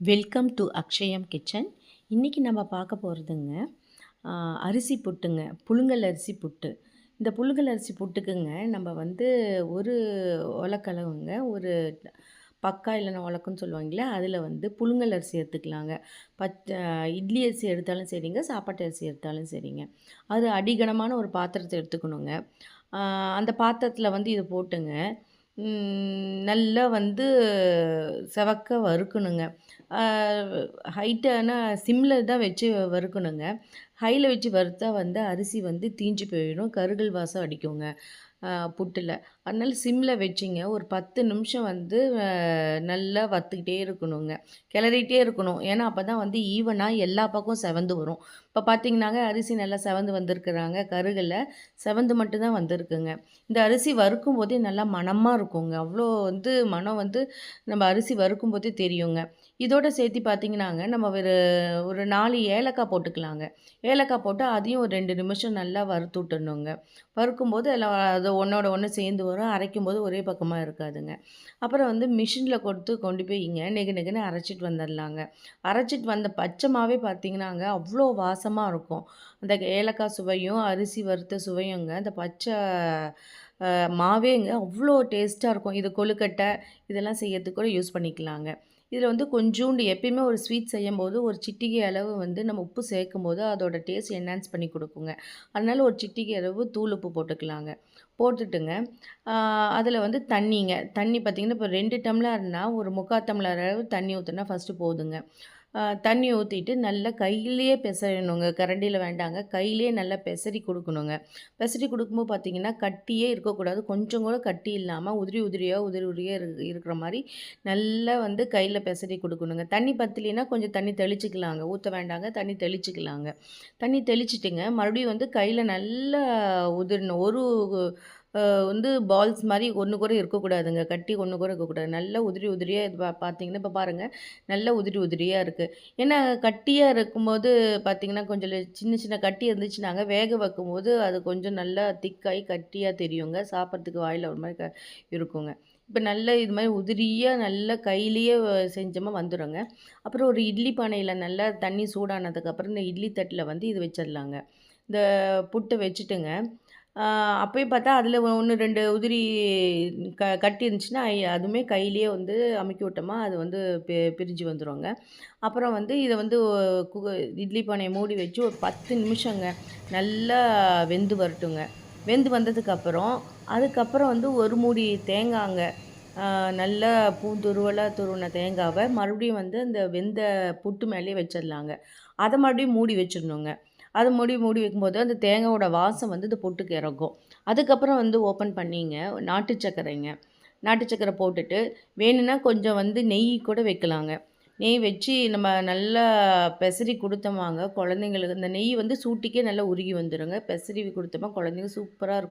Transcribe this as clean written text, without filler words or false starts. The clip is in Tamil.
Welcome to Akshayam kitchen. இன்றைக்கி நம்ம பார்க்க போகிறதுங்க அரிசி புட்டுங்க, புழுங்கல் அரிசி புட்டு. இந்த புழுங்கல் அரிசி புட்டுக்குங்க நம்ம வந்து ஒரு உலக்கலவுங்க, ஒரு பக்கா இல்லைன்னா உலக்குன்னு சொல்லுவாங்களே, அதில் வந்து புழுங்கல் அரிசி எடுத்துக்கலாங்க. இட்லி அரிசி எடுத்தாலும் சரிங்க, சாப்பாட்டு அரிசி எடுத்தாலும் சரிங்க. அது அடிகனமான ஒரு பாத்திரத்தை எடுத்துக்கணுங்க. அந்த பாத்திரத்தில் வந்து இது போட்டுங்க நல்லா வந்து செவக்க வறுக்கணுங்க. ஹைட்டான சிம்மில் தான் வச்சு வறுக்கணுங்க. ஹையில் வச்சு வறுத்தா வந்து அரிசி வந்து தீஞ்சு போயிடும், கருகல் வாசம் அடிக்குங்க புட்டில். அதனால சிம்மில் வச்சிங்க ஒரு 10 நிமிஷம் வந்து நல்லா வறுத்துக்கிட்டே இருக்கணுங்க, கிளறிட்டே இருக்கணும். ஏன்னா அப்போ தான் வந்து ஈவனாக எல்லா பக்கம் செவந்து வரும். இப்போ பார்த்தீங்கன்னாங்க அரிசி நல்லா செவந்து வந்திருக்குறாங்க, கருகலை செவந்து மட்டும்தான் வந்திருக்குங்க. இந்த அரிசி வறுக்கும் போதே நல்லா மணமாக இருக்குங்க, அவ்வளோ வந்து மனம் வந்து நம்ம அரிசி வறுக்கும் போதே தெரியுங்க. இதோடு சேர்த்து பார்த்தீங்கன்னாங்க நம்ம ஒரு 4 ஏலக்காய் போட்டுக்கலாங்க. ஏலக்காய் போட்டு அதையும் ஒரு 2 நிமிஷம் நல்லா வறுத்து விட்டுடணுங்க. வறுக்கும்போது எல்லாம் அது ஒன்றோட ஒன்று சேர்ந்து வரும், அரைக்கும்போது ஒரே பக்கமாக இருக்காதுங்க. அப்புறம் வந்து மிஷினில் கொடுத்து கொண்டு போய்ங்க நெகு நெகுன்னு அரைச்சிட்டு வந்துடலாங்க. அரைச்சிட்டு வந்த பச்சை மாவே பார்த்தீங்கன்னாங்க அவ்வளோ வாசமாக இருக்கும். அந்த ஏலக்காய் சுவையும் அரிசி வறுத்த சுவையுங்க அந்த பச்சை மாவேங்க அவ்வளோ டேஸ்ட்டாக இருக்கும். இது கொழுக்கட்டை இதெல்லாம் செய்யறதுக்கு கூட யூஸ் பண்ணிக்கலாங்க. இதில் வந்து கொஞ்சோண்டு எப்பயுமே ஒரு ஸ்வீட் செய்யும்போது ஒரு சிட்டிகை அளவு வந்து நம்ம உப்பு சேர்க்கும்போது அதோட டேஸ்ட் என்ஹான்ஸ் பண்ணி கொடுக்குங்க. அதனால ஒரு சிட்டிகை அளவு தூள் உப்பு போட்டுக்கலாங்க. போட்டுட்டுங்க அதில் வந்து தண்ணி பார்த்திங்கன்னா இப்போ 2 டம்ளர்னா ஒரு 3/4 டம்ளர் அளவு தண்ணி ஊற்றினா ஃபஸ்ட்டு போதுங்க. தண்ணி ஊற்றிட்டு நல்லா கையிலேயே பெசறணுங்க, கரண்டியில் வேண்டாங்க, கையிலேயே நல்லா பெசரி கொடுக்கணுங்க. பெசரி கொடுக்கும்போது பார்த்திங்கன்னா கட்டியே இருக்கக்கூடாது, கொஞ்சம் கூட கட்டி இல்லாமல் உதிரி உதிரியாக இருக்கிற மாதிரி நல்லா வந்து கையில் பெசரி கொடுக்கணுங்க. தண்ணி பத்தலைன்னா கொஞ்சம் தண்ணி தெளிச்சிக்கலாங்க, ஊற்ற வேண்டாங்க, தண்ணி தெளிச்சிக்கலாங்க. தண்ணி தெளிச்சிட்டுங்க மறுபடியும் வந்து கையில் நல்லா உதிரணும். வந்து பால்ஸ் மாதிரி ஒன்று கூட இருக்கக்கூடாதுங்க, கட்டி ஒன்று கூட இருக்கக்கூடாது. நல்லா உதிரியாக இது பார்த்தீங்கன்னா இப்போ பாருங்கள் நல்லா உதிரியாக இருக்குது. ஏன்னா கட்டியாக இருக்கும்போது பார்த்திங்கன்னா கொஞ்சம் சின்ன சின்ன கட்டி இருந்துச்சுனாங்க வேக வைக்கும்போது அது கொஞ்சம் நல்லா திக்காகி கட்டியாக தெரியுங்க, சாப்பிட்றதுக்கு வாயில் ஒரு மாதிரி இருக்குங்க. இப்போ நல்லா இது மாதிரி உதிரியாக நல்லா கையிலேயே செஞ்சோமா வந்துடுங்க. அப்புறம் ஒரு இட்லி பானையில் நல்லா தண்ணி சூடானதுக்கப்புறம் இந்த இட்லி தட்டில் வந்து இது வச்சிடலாங்க. இந்த புட்டை வச்சுட்டுங்க அப்பயும் பார்த்தா அதில் 1, 2 உதிரி கட்டி இருந்துச்சுன்னா அதுவுமே கையிலேயே வந்து அமுக்கி விட்டோமா அது வந்து பிரிஞ்சு வந்துடுங்க. அப்புறம் வந்து இதை வந்து இட்லி பானையை மூடி வச்சு ஒரு 10 நிமிஷங்க நல்லா வெந்து வரட்டுங்க. வெந்து வந்ததுக்கப்புறம் அதுக்கப்புறம் வந்து ஒரு மூடி தேங்காய்ங்க, நல்லா பூந்துருவலாக துருவின தேங்காவை மறுபடியும் வந்து அந்த வெந்த புட்டு மேலேயே வச்சிடலாங்க. அதை மறுபடியும் மூடி வச்சிடணுங்க. அதை மூடி வைக்கும்போது அந்த தேங்காயோட வாசம் வந்து இந்த பொட்டுக்கு இறங்கும். அதுக்கப்புறம் வந்து ஓப்பன் பண்ணிங்க நாட்டு சர்க்கரைங்க, நாட்டு சர்க்கரை போட்டுட்டு வேணும்னா கொஞ்சம் வந்து நெய் கூட வைக்கலாங்க. நெய் வச்சு நம்ம நல்லா பெசரி கொடுத்தோமாங்க குழந்தைங்களுக்கு, இந்த நெய் வந்து சூட்டுக்கே நல்லா உருகி வந்துடுங்க. பெசரி கொடுத்தோமா குழந்தைங்க சூப்பராக இருக்கும்.